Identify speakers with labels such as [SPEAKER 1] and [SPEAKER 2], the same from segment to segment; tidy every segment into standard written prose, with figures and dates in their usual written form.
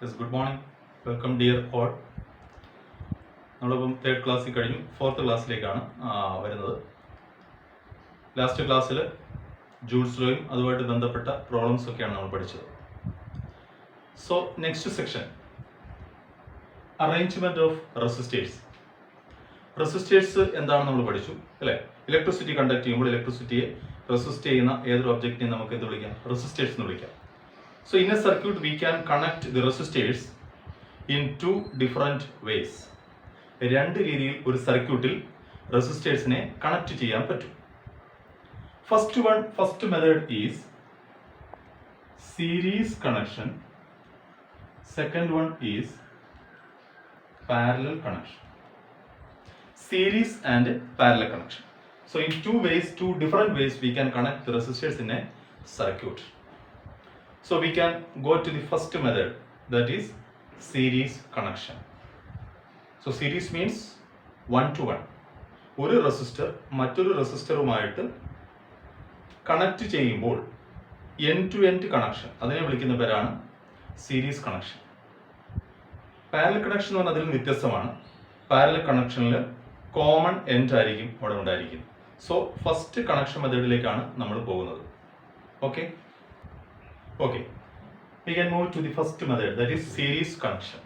[SPEAKER 1] Yes, good morning. Welcome dear all. നമ്മളിപ്പം third ക്ലാസ്സിൽ കഴിഞ്ഞു ഫോർത്ത് ക്ലാസ്സിലേക്കാണ് വരുന്നത്. ലാസ്റ്റ് ക്ലാസ്സിൽ ജൂൾസ് ലോയും അതുമായിട്ട് ബന്ധപ്പെട്ട പ്രോബ്ലംസ് ഒക്കെയാണ് നമ്മൾ പഠിച്ചത്. So next section arrangement of resistors. Resistors എന്താണെന്ന് നമ്മൾ പഠിച്ചു അല്ലേ? ഇലക്ട്രിസിറ്റി കണ്ടക്ട് ചെയ്യുമ്പോൾ ഇലക്ട്രിസിറ്റിയെ റെസിസ്റ്റ് ചെയ്യുന്ന ഏതൊരു ഒബ്ജക്റ്റിനെ നമുക്ക് എന്ത് വിളിക്കാം? റെസിസ്റ്റേഴ്സ് എന്ന് വിളിക്കാം. So in a circuit we can connect the resistors in two different ways. രണ്ട് രീതിയിൽ ഒരു സർക്യൂട്ടിൽ റെസിസ്റ്റേഴ്സിനെ കണക്ട് ചെയ്യാൻ പറ്റും. First method is series connection. Second one is parallel connection. Series and parallel connection. So in two different ways we can connect the resistors in a circuit. So we can go to the first method, that is series connection. So series means one to one. ഒരു resistor മറ്റൊരു റെസിസ്റ്ററുമായിട്ട് connect ചെയ്യുമ്പോൾ end to end connection, അതിനെ വിളിക്കുന്ന പേരാണ് series connection. Parallel connection എന്ന് പറഞ്ഞാൽ അതിൽ വ്യത്യസ്തമാണ്. പാരലൽ കണക്ഷനിൽ കോമൺ എൻഡ് ആയിരിക്കും അവിടെ ഉണ്ടായിരിക്കുന്നത്. സോ ഫസ്റ്റ് കണക്ഷൻ മെത്തേഡിലേക്കാണ് നമ്മൾ പോകുന്നത്. Okay, we can move to the first method, that is series connection.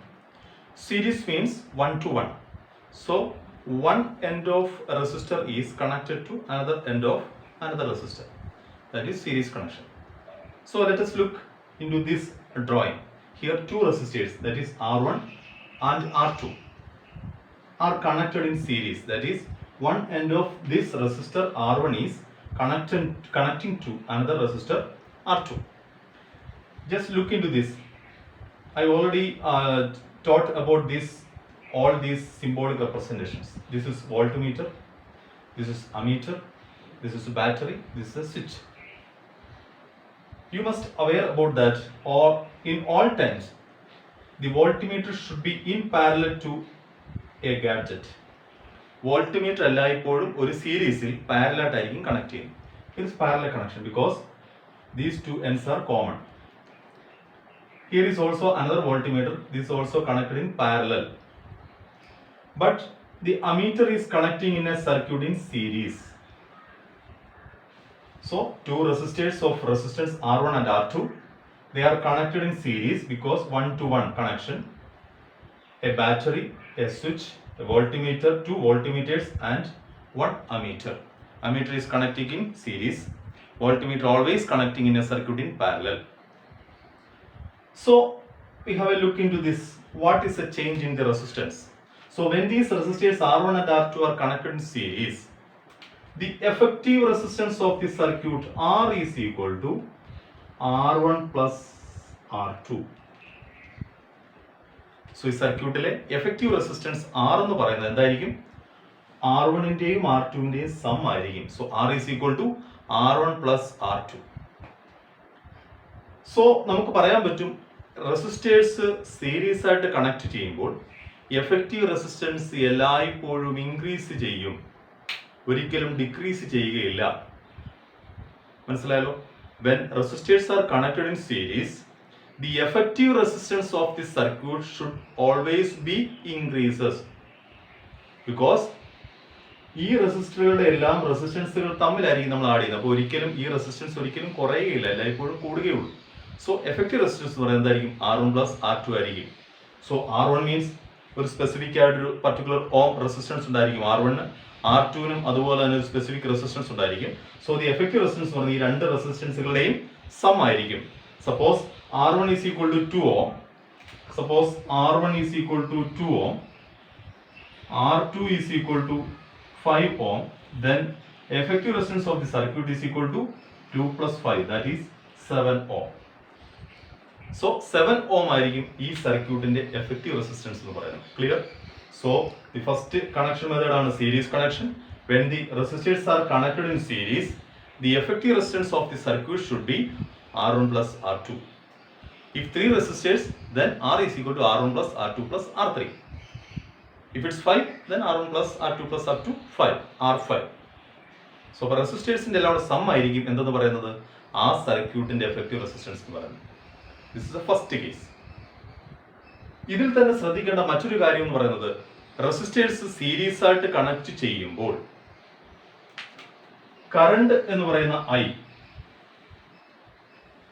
[SPEAKER 1] Series means one to one. So one end of a resistor is connected to another end of another resistor. That is series connection. So let us look into this drawing. Here two resistors, that is R1 and R2, are connected in series. That is one end of this resistor R1 is connecting to another resistor R2. Just look into this. I already taught about all these symbolic representations. This is voltmeter, this is ammeter, this is a battery, this is a switch. You must aware about that, or in all times the voltmeter should be in parallel to a gadget. Voltmeter എല്ലായ്പ്പോഴും ഒരു സീരീസിൽ parallel ആയിട്ടായിരിക്കും connect ചെയ്യുന്നത്. It is parallel connection because these two ends are common. Here is also another voltmeter. This is also connected in parallel. But the ammeter is connecting in a circuit in series. So two resistors of resistance R1 and R2, they are connected in series because one to one connection. A battery, a switch, a voltmeter, two voltmeters and one ammeter. Ammeter is connecting in series. Voltmeter always connecting in a circuit in parallel. So we have a look into this. What is a change in the resistance? So when these resistors R1 and R2 are connected in series, the effective resistance of the circuit R is equal to R1 plus R2. So ഈ സർക്യൂട്ടിലെ effective resistance R എന്ന് പറയുന്നത് എന്തായിരിക്കും? R1ന്റെയും R2ന്റെയും some ആയിരിക്കും. So R is equal to R1 plus R2. So നമുക്ക് പറയാൻ പറ്റും, resistors series ആയിട്ട് കണക്ട് ചെയ്യുമ്പോൾ എഫക്റ്റീവ് റെസിസ്റ്റൻസ് എല്ലായ്പ്പോഴും ഇൻക്രീസ് ചെയ്യും, ഒരിക്കലും ഡിക്രീസ് ചെയ്യുകയില്ല. മനസ്സിലായല്ലോ? When resistors are connected in series, the effective resistance of the circuit should always be increases. Because ഈ റെസിസ്റ്ററുകളുടെ എല്ലാം റെസിസ്റ്റൻസുകൾ തമ്മിലായിരിക്കും നമ്മൾ ആഡ് ചെയ്യുന്നത്. അപ്പോൾ ഒരിക്കലും ഈ റെസിസ്റ്റൻസ് ഒരിക്കലും കുറയുകയില്ല, എല്ലായ്പ്പോഴും കൂടുകയുള്ളൂ. സോ എഫക്റ്റീവ് റെസിസ്റ്റൻസ് എന്ന് പറയുന്നത് എന്തായിരിക്കും? R1 പ്ലസ് R2 ആയിരിക്കും. സോ R1 മീൻസ് ഒരു സ്പെസിഫിക് ആയിട്ടൊരു പർട്ടിക്കുലർ ഓം റെസിസ്റ്റൻസ് ഉണ്ടായിരിക്കും R1ന്, R2നും അതുപോലെ തന്നെ ഒരു സ്പെസിഫിക് റെസിസ്റ്റൻസ് ഉണ്ടായിരിക്കും. സോ ദി എഫക്റ്റീവ് റെസിസ്റ്റൻസ് എന്ന് പറയുന്നത് ഈ രണ്ട് റെസിസ്റ്റൻസുകളുടെയും സം ആയിരിക്കും. Suppose R1 is equal to 2 ഓം, suppose R1 is equal to 2 ഓം, R2 is equal to 5 ohm, then effective resistance of the circuit is equal to 2 plus 5, that is 7 ohm. So 7 ohm ആയിരിക്കും ഈ സർക്യൂട്ടിന്റെ effective resistance എന്ന് പറയുന്നത്. Clear? So the first connection method ആണ് series connection. When the resistors are connected in series, the effective resistance of the circuit should be R1 plus R2. If three resistors, then R is equal to R1 plus R2 plus R3. If it's 5, then R1 plus R2 plus up to 5, R5. So for resistors എല്ലാവരുടെ some ആയിരിക്കും എന്തെന്ന് പറയുന്നത്? ആ സർക്യൂട്ടിന്റെ effective resistance എന്ന് പറയുന്നത്. This is the first case. ഇതിൽ തന്നെ ശ്രദ്ധിക്കേണ്ട മറ്റൊരു കാര്യം എന്ന് പറയുന്നത് റെസിസ്റ്റേഴ്സ് സീരീസ് ആയിട്ട് കണക്ട് ചെയ്യുമ്പോൾ കറണ്ട് എന്ന് പറയുന്ന I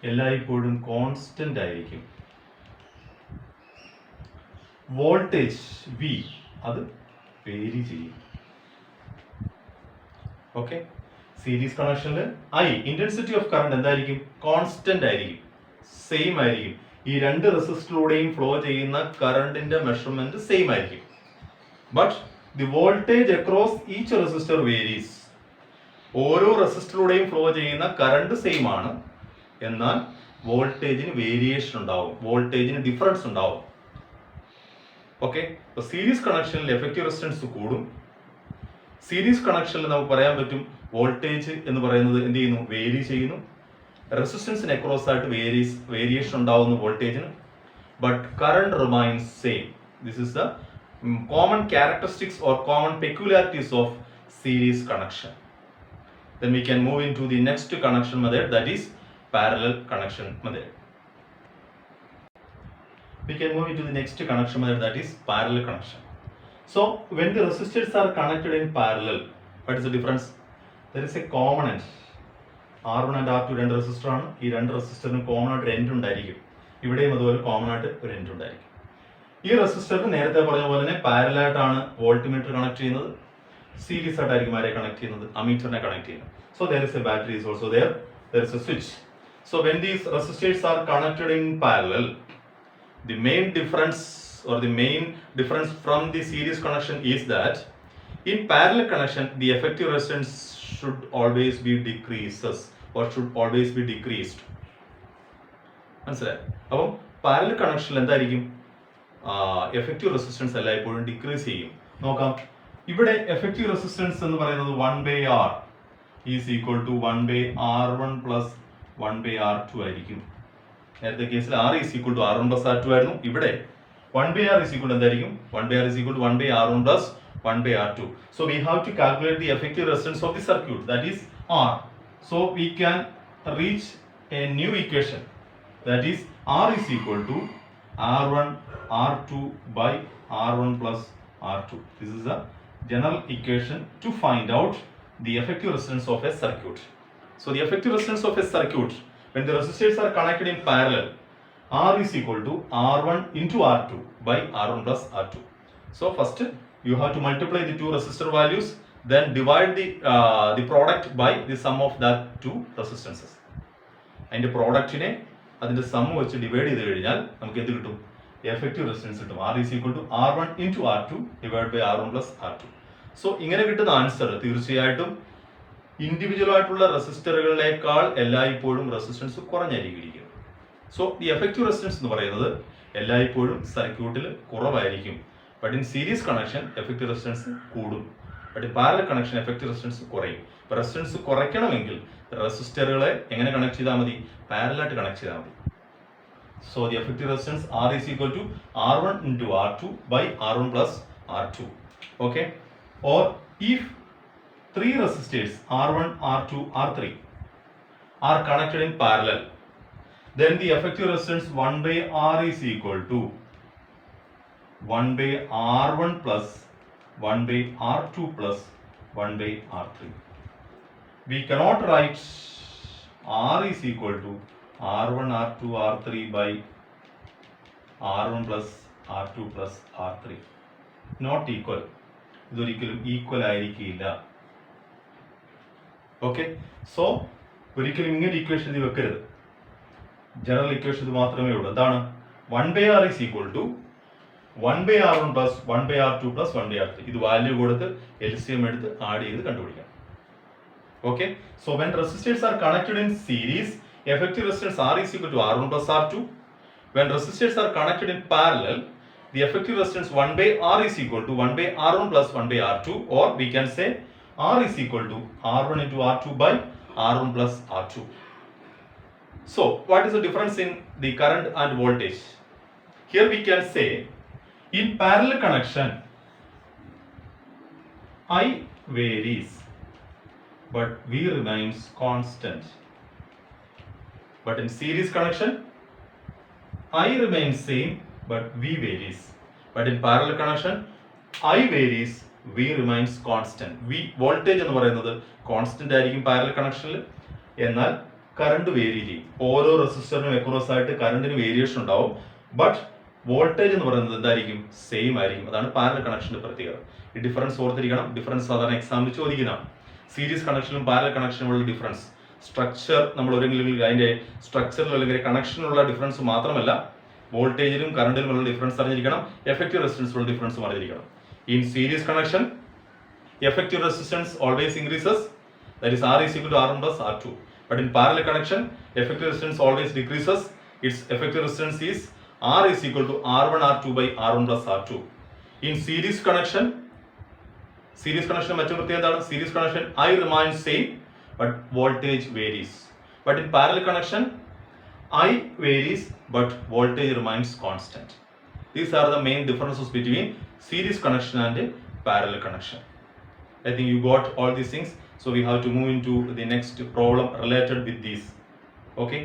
[SPEAKER 1] എല്ലായ്പ്പോഴും കോൺസ്റ്റന്റ് ആയിരിക്കും. വോൾട്ടേജ് V അത് വേരി ചെയ്യും. ഓക്കെ, സീരീസ് കണക്ഷനിൽ ഇന്റൻസിറ്റി ഓഫ് കറണ്ട് എന്തായിരിക്കും? കോൺസ്റ്റന്റ് ആയിരിക്കും, സെയിം ആയിരിക്കും. ഈ രണ്ട് റെസിസ്റ്ററിലൂടെയും ഫ്ലോ ചെയ്യുന്ന കറണ്ടിന്റെ മെഷർമെന്റ് സെയിം ആയിരിക്കും. But the voltage across each resistor varies. ഓരോ റെസിസ്റ്ററിലൂടെയും ഫ്ലോ ചെയ്യുന്ന കറണ്ട് സെയിം ആണ്, എന്നാൽ വോൾട്ടേജിന് വേരിയേഷൻ ഉണ്ടാവും, വോൾട്ടേജിന് ഡിഫറൻസ് ഉണ്ടാവും. ഓക്കെ, അപ്പൊ സീരീസ് കണക്ഷനിൽ എഫക്റ്റീവ് റെസിസ്റ്റൻസ് കൂടും. സീരീസ് കണക്ഷനിൽ നമുക്ക് പറയാൻ പറ്റും വോൾട്ടേജ് എന്ന് പറയുന്നത് എന്ത് ചെയ്യുന്നു? വേരി ചെയ്യുന്നു. റെസിസ്റ്റൻസിന് അക്രോസ് ആയിട്ട് വേരിയേഷൻ ഉണ്ടാവുന്നു വോൾട്ടേജിന്. But current remains same. This is the common characteristics or common peculiarities of series connection. Then we can move into the next connection method, that is parallel connection method. We can move into the next connection method, that is parallel connection. So when the resistors are connected in parallel, what is the difference? There is a component R1 and R2 രണ്ട് resistor ആണ്. ഈ രണ്ട് റെസിസ്റ്ററിന് common ആയിട്ട് ഒരു end ഉണ്ടായിരിക്കും. ഇവിടെയും അതുപോലെ കോമൺ ആയിട്ട് ഒരു എൻഡ് ഉണ്ടായിരിക്കും. ഈ റെസിസ്റ്ററിന് നേരത്തെ പറഞ്ഞ പോലെ തന്നെ പാരലൽ ആയിട്ടാണ് വോൾട്ട്മീറ്റർ കണക്ട് ചെയ്യുന്നത്, സീരീസ് ആയിട്ടായിരിക്കും ആരെ കണക്ട് ചെയ്യുന്നത്? അമീറ്ററിനെ കണക്ട് ചെയ്യുന്നത്. So there is a battery is also there. There is a switch. So when these resistors are connected in parallel, the main difference from the series connection is that in parallel connection the effective resistance should always be decreased. മനസ്സിലായി? അപ്പം parallel കണക്ഷനിൽ എന്തായിരിക്കും? Effective resistance എല്ലായ്പ്പോഴും decrease ചെയ്യും. നോക്കാം, ഇവിടെ effective resistance എന്ന് പറയുന്നത് 1/R is equal to 1/R1 plus 1/R2 ആയിരിക്കും. നേരത്തെ കേസിൽ R is equal to R1 plus R2 ആയിരുന്നു. ഇവിടെ 1/R is equal to എന്തായിരിക്കും? 1/R is equal to 1/R1 plus 1/R2. So we have to calculate the effective resistance of the circuit, that is R. So we can reach a new equation, that is R is equal to R1 R2 by R1 plus R2. This is the general equation to find out the effective resistance of a circuit. So the effective resistance of a circuit when the resistors are connected in parallel, R is equal to R1 into R2 by R1 plus R2. So first you have to multiply the two resistor values, then divide the product by the sum of that two resistances. അതിന്റെ പ്രോഡക്റ്റിനെ അതിന്റെ some വെച്ച് divide ചെയ്ത് കഴിഞ്ഞാൽ നമുക്ക് എന്ത് കിട്ടും? Effective resistance കിട്ടും. R is equal to R1 into R2 divided by R1 plus R2. So ഇങ്ങനെ കിട്ടുന്ന ആൻസർ തീർച്ചയായിട്ടും ഇൻഡിവിജ്വൽ ആയിട്ടുള്ള റെസിസ്റ്ററുകളേക്കാൾ എല്ലായ്പ്പോഴും റെസിസ്റ്റൻസ് കുറഞ്ഞായിരിക്കും. സോ ദി എഫക്റ്റീവ് റെസിസ്റ്റൻസ് എന്ന് പറയുന്നത് എല്ലായ്പ്പോഴും സർക്യൂട്ടിൽ കുറവായിരിക്കും. But in series connection effective resistance കൂടും. But in parallel connection effective resistance കുറയും. റെസിസ്റ്റൻസ് കുറയ്ക്കണമെങ്കിൽ റെസിസ്റ്ററുകളെ എങ്ങനെ കണക്ട് ചെയ്താൽ മതി? പാരലലായിട്ട് കണക്ട് ചെയ്താൽ മതി. So the effective resistance R is equal to R1 into R2 by R1 plus R2. Okay. Or if three resistors R1, R2, R3 are connected in parallel, then the effective resistance 1/R is equal to 1/R1 plus 1/R2 plus 1/R3. We cannot write R is equal to R1, R2, R3 by R1 plus R2 plus R3. Not equal. ഇതൊരിക്കലും equal ആയിരിക്കില്ല. Okay, so ഒരിക്കലും ഇങ്ങനെ equation ഇത് വെക്കരുത്. General equation ഇത് മാത്രമേ ഉള്ളൂ. എന്താണ്? 1/R is equal to 1/R1 plus 1/R2 plus 1/R3. ഇത് വാല്യൂ കൊടുത്ത് LCM എടുത്ത് ആഡ് ചെയ്ത് കണ്ടുപിടിക്കാം. Okay, so when resistors are connected in series, effective resistance R is equal to R1 plus R2. When resistors are connected in parallel, the effective resistance 1/R is equal to 1/R1 plus 1/R2, or we can say R is equal to R1 into R2 by R1 plus R2. So what is the difference in the current and voltage? Here we can say in parallel connection I varies but V remains constant. But in series connection I remains same but V varies. But in parallel connection, I varies, V remains constant. V voltage എന്ന് പറയുന്നത് constant ആയിരിക്കും parallel കണക്ഷനിൽ. എന്നാൽ current vary ചെയ്യും. ഓരോ റെസിസ്റ്ററിനും across ആയിട്ട് കറണ്ടിന് variation ഉണ്ടാവും. But voltage എന്ന് പറയുന്നത് എന്തായിരിക്കും? സെയിം ആയിരിക്കും. അതാണ് പാരലൽ കണക്ഷന്റെ പ്രത്യേകത. ഈ ഡിഫറൻസ് ഓർത്തിരിക്കണം. ഡിഫറൻസ് സാധാരണ എക്സാമിൽ ചോദിക്കുന്നതാണ്. സീരീസ് കണക്ഷനും പാരലൽ കണക്ഷനുമുള്ള ഡിഫറൻസ്, സ്ട്രക്ചർ നമ്മൾ ഒരെങ്കിലും അതിന്റെ സ്ട്രക്ചറിൽ അല്ലെങ്കിൽ കണക്ഷനിലുള്ള ഡിഫറൻസ് മാത്രമല്ല, വോൾട്ടേജിലും കറണ്ടിലുമുള്ള ഡിഫറൻസ് അറിഞ്ഞിരിക്കണം. എഫക്റ്റീവ് റെസിസ്റ്റൻസിലുള്ള ഡിഫറൻസും അറിഞ്ഞിരിക്കണം. In series connection, effective resistance always increases, that is R is equal to R1 plus R2. But in parallel connection, effective resistance always decreases. Its effective resistance is R is equal to R1 R2 by R1 plus R2. In series connection മറ്റു പ്രത്യേകത എന്താണ്? Series connection I remains same but voltage varies. But in parallel connection, I varies but voltage remains constant. These are the main differences between series connection and parallel connection. I think you got all these things. So we have to move into the next problem related with these. Okay.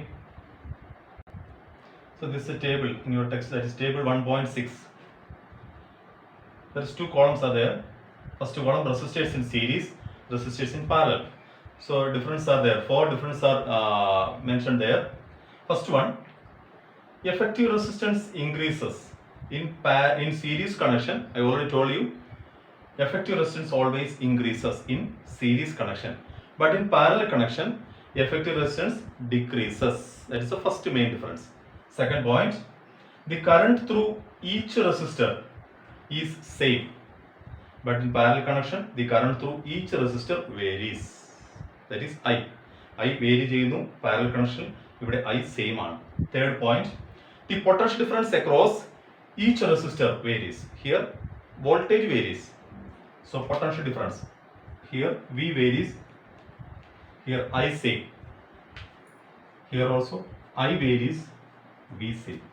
[SPEAKER 1] So this is a table in your text, that is table 1.6. There is two columns are there. First column, resistors in series, resistors in parallel. So differences are there. Four differences are mentioned there. First one, effective resistance increases. In series connection, I already told you, effective resistance always increases in series connection. But in parallel connection, effective resistance decreases. That is the first main difference. Second point, the current through each resistor is same. But in parallel connection, the current through each resistor varies. That is I. I vary ചെയ്യുന്നു. Parallel connection ഇവിടെ I same ആണ്. Third point, the potential difference across each resistor varies. Here voltage varies, so potential difference. Here V varies, here I same. Here also I varies, V same.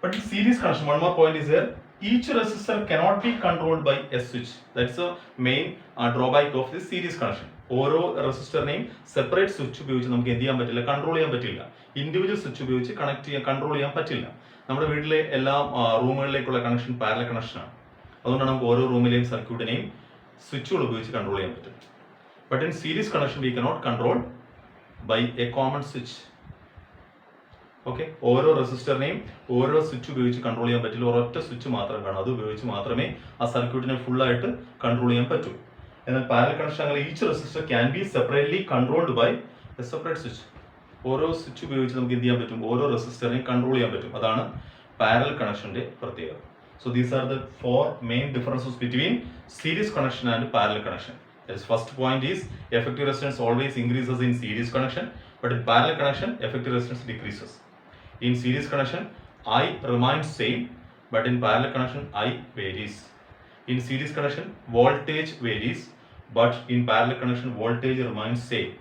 [SPEAKER 1] But in series connection, one more point is there. Each resistor cannot be controlled by a switch. That's the main drawback of this series connection. ഓരോ റെസിസ്റ്ററിനെയും separate switch ഉപയോഗിച്ച് നമുക്ക് എന്ത് ചെയ്യാൻ പറ്റില്ല? Control ചെയ്യാൻ പറ്റില്ല. Individual switch ഉപയോഗിച്ച് control ചെയ്യാൻ പറ്റില്ല. നമ്മുടെ വീട്ടിലെ എല്ലാ റൂമുകളിലേക്കുള്ള കണക്ഷൻ പാരലൽ കണക്ഷനാണ്. അതുകൊണ്ടാണ് നമുക്ക് ഓരോ റൂമിലെയും സർക്യൂട്ടിനെയും സ്വിച്ചുകൾ ഉപയോഗിച്ച് കൺട്രോൾ ചെയ്യാൻ പറ്റും. But in series connection we cannot control by a common switch. Okay, ഓരോ റെസിസ്റ്ററിനെയും ഓരോ സ്വിച്ച് ഉപയോഗിച്ച് കൺട്രോൾ ചെയ്യാൻ പറ്റില്ല. ഒരൊറ്റ സ്വിച്ച് മാത്രം കാണും, അത് ഉപയോഗിച്ച് മാത്രമേ ആ സർക്യൂട്ടിനെ ഫുള്ളായിട്ട് കൺട്രോൾ ചെയ്യാൻ പറ്റൂ. എന്നാൽ പാരലൽ കണക്ഷൻ അങ്ങനെ each resistor can be separately controlled by a separate switch. ഓരോ സ്വിച്ച് ഉപയോഗിച്ച് നമുക്ക് എന്ത് ചെയ്യാൻ പറ്റും? ഓരോ റെസിസ്റ്ററിനെയും കൺട്രോൾ ചെയ്യാൻ പറ്റും. അതാണ് പാരലൽ കണക്ഷന്റെ പ്രത്യേകത. So these are the four main differences between series connection and parallel connection. That is, first point is effective resistance always increases in series connection, but in parallel connection effective resistance decreases. In series connection I remains same, but in parallel connection I varies. In series connection voltage varies, but in parallel connection voltage remains same.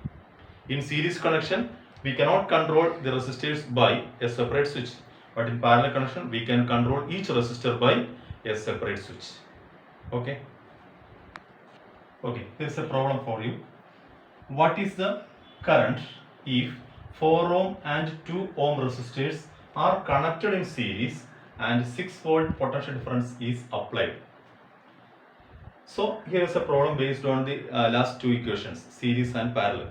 [SPEAKER 1] In series connection we cannot control the resistors by a separate switch, but in parallel connection we can control each resistor by a separate switch. Okay, this is a problem for you. What is the current if 4 ohm and 2 ohm resistors are connected in series and 6 volt potential difference is applied? So here is a problem based on the last two equations, series and parallel.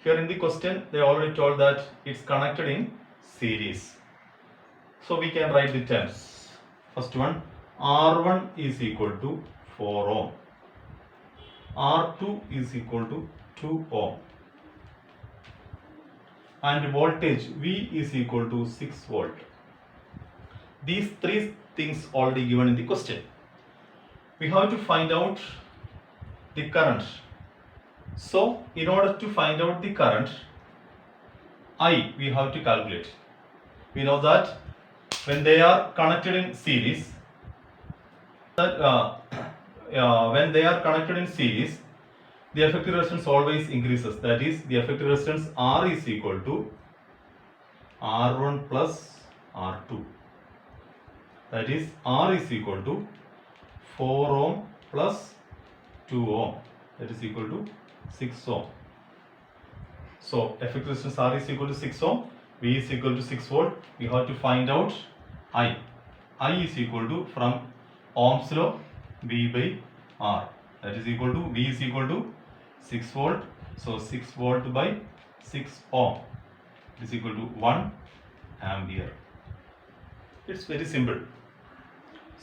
[SPEAKER 1] Here in the question they already told that it's connected in series. So we can write the terms. First one, R1 is equal to 4 ohm. R2 is equal to 2 ohm. And voltage V is equal to 6 volt. These three things already given in the question. We have to find out the current. So in order to find out the current, I we have to calculate. We know that when they are connected in series, the effective resistance always increases. That is, the effective resistance R is equal to R1 plus R2. That is, R is equal to 4 ohm plus 2 ohm. That is equal to 6 ohm. So effective resistance R is equal to 6 ohm. V is equal to 6 volt. We have to find out I. I is equal to, from Ohm's law, V by R. That is equal to, V is equal to 6 volt. So 6 volt by 6 ohm is equal to 1 ampere. It's very simple.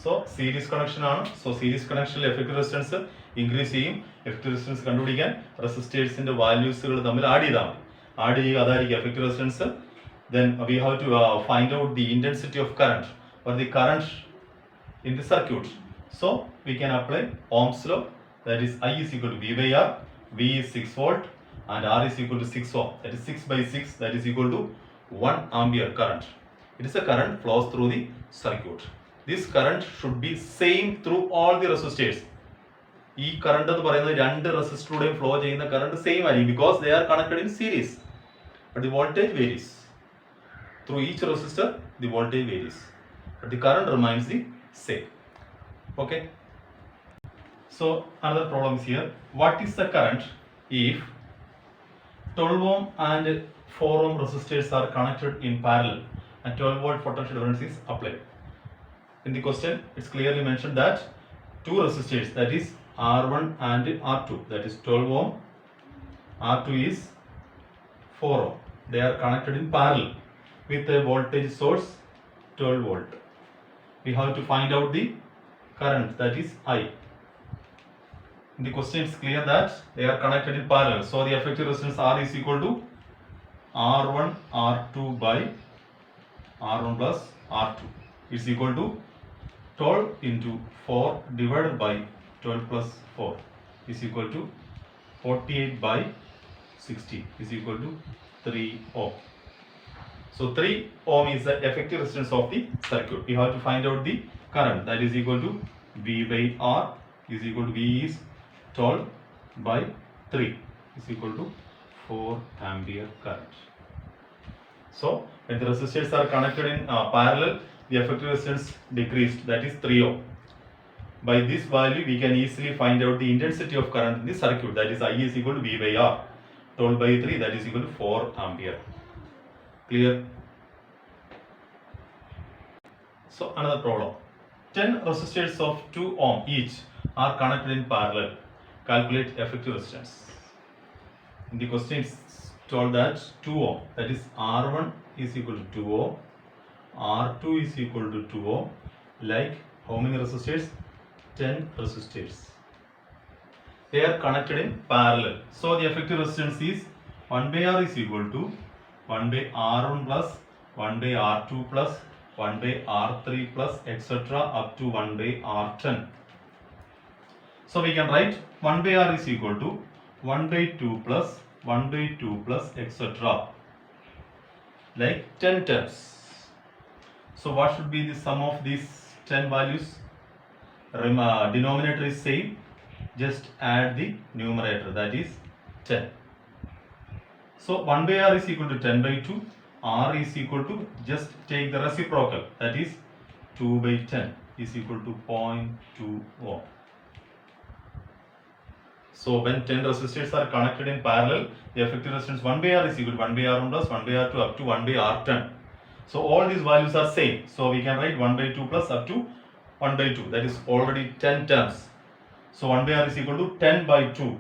[SPEAKER 1] So series connection ആണ്. So series connectionൽ effective resistance increase ചെയ്യും. Effective resistance കണ്ടുപിടിക്കാൻ റെസിസ്റ്റേഴ്സിന്റെ വാല്യൂസുകൾ തമ്മിൽ add ചെയ്താൽ മതി. Add ചെയ്യുക, അതായിരിക്കും effective resistance. Then we have to find out the intensity of current or the current in the circuit. So we can apply Ohm's law, that is I is equal to V by R. V is 6 volt and R is equal to 6 ohm. That is 6 by 6, that is equal to 1 ampere current. It is a current flows through the circuit. This current should be same through all the resistors. ഈ current എന്ന് പറയുന്നത് രണ്ട് റെസിസ്റ്ററിലൂടെയും flow ചെയ്യുന്ന current same ആയിരിക്കും, because they are connected in series. But the voltage varies through each resistor. The voltage varies but the current remains the same. Okay. So another problem is here. What is the current if 12 ohm and 4 ohm resistors are connected in parallel and 12 volt potential difference is applied? In the question, it's clearly mentioned that two resistors, that is R1 and R2, that is 12 ohm, R2 is 4 ohm. They are connected in parallel with a voltage source 12 volt. We have to find out the current, that is I. In the question it's clear that they are connected in parallel. So the effective resistance R is equal to R1 R2 by R1 plus R2 is equal to 12 into 4 divided by 12 plus 4 is equal to 48 by 60 is equal to 3 ohm. So 3 ohm is the effective resistance of the circuit. We have to find out the current, that is equal to V by R is equal to V is 12 by 3 is equal to 4 ampere current. So when the resistors are connected in parallel, the effective resistance decreased, that is 3 ohm. By this value we can easily find out the intensity of current in the circuit, that is I is equal to V by R. 12 by 3, that is equal to 4 ampere. Clear? So another problem. 10 resistors of 2 ohm each are connected in parallel. Calculate effective resistance. In the question it's told that 2 ohm, that is R1 is equal to 2 ohm, R2 is equal to 2 ohm. Like how many resistors? 10 resistors. They are connected in parallel. So the effective resistance is 1 by R is equal to 1 by R1 plus 1 by R2 plus 1 by R3 plus etc. up to 1 by R10. So we can write 1 by R is equal to 1 by 2 plus 1 by 2 plus etc. like 10 terms. So what should be the sum of these 10 values? Denominator is same, just add the numerator, that is 10. So 1 by R is equal to 10 by 2. R is equal to, just take the reciprocal, that is 2 by 10 is equal to 0.2 ohm. So when 10 resistors are connected in parallel, the effective resistance 1 by R is equal to 1 by R1 plus 1 by R2 up to 1 by R10. So all these values are same. So we can write 1 by 2 plus up to 1 by 2. That is already 10 terms. So 1 by R is equal to 10 by 2.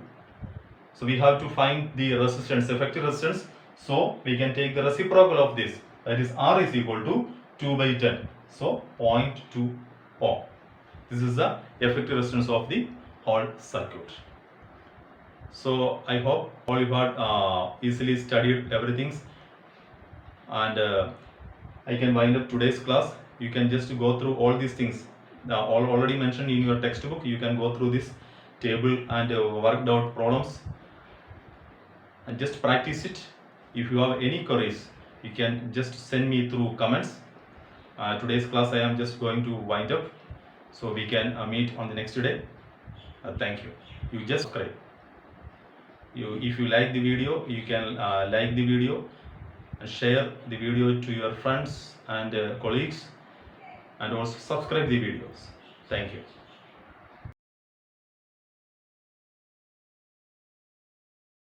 [SPEAKER 1] So we have to find the resistance, effective resistance. So we can take the reciprocal of this. That is R is equal to 2 by 10. So 0.2 ohm. This is the effective resistance of the whole circuit. So I hope all you had easily studied everything, and I can wind up today's class. You can just go through all these things all already mentioned in your textbook. You can go through this table and worked out problems and just practice it. If you have any queries, you can just send me through comments. Today's class I am just going to wind up, so we can meet on the next day. Thank you. You just subscribe. If you like the video, you can like the video and share the video to your friends and colleagues, and also subscribe the videos. Thank you.